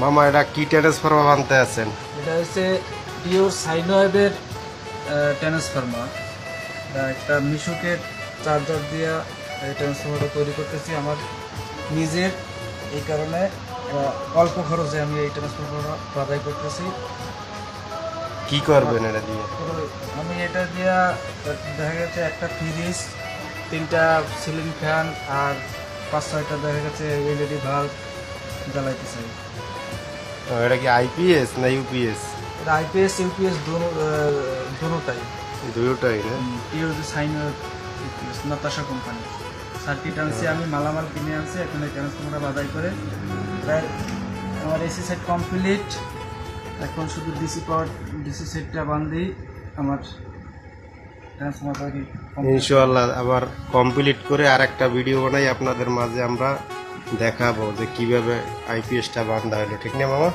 মামা এটা কি ট্রান্সফরমার আনতে আছেন? এটা হচ্ছে পিওর সাইন ওয়েভের ট্রান্সফরমার। একটা মিশুকের চার্জার দিয়ে এই ট্রান্সফরমারটা তৈরি করতেছি আমার নিজের, এই কারণে অল্প খরচে আমি এই ট্রান্সফরমার বাধাই করতেছি। কি করবেন এটা দিয়ে? আমি এটা দিয়ে দেখা গেছে একটা ফ্রিজ, 3টা সিলিং ফ্যান আর 5-6টা দেখা গেছে এলইডি বাল্ব জ্বালাইতে চাই। এটা কি আইপিএস না ইউপিএস? এটা আইপিএস ইউপিএস দুটোটাই। দুটোটাই না? Pure sine UPS Natasha company. Circuit আনছি আমি, মালামাল কিনে আনছি, এখন এই ট্রান্সফরমারটা বাধাই করে প্রায় আমার এসি সেট কমপ্লিট। এখন শুধু ডিসি সেটটা বান্ধি আমার ট্রান্সফরমারটা ইনশাআল্লাহ আবার কমপ্লিট করে আর একটা ভিডিও বানাই আপনাদের মাঝে আমরা দেখাবো যে কিভাবে আইপিএসটা বান্ধা হলো, ঠিক না মামা?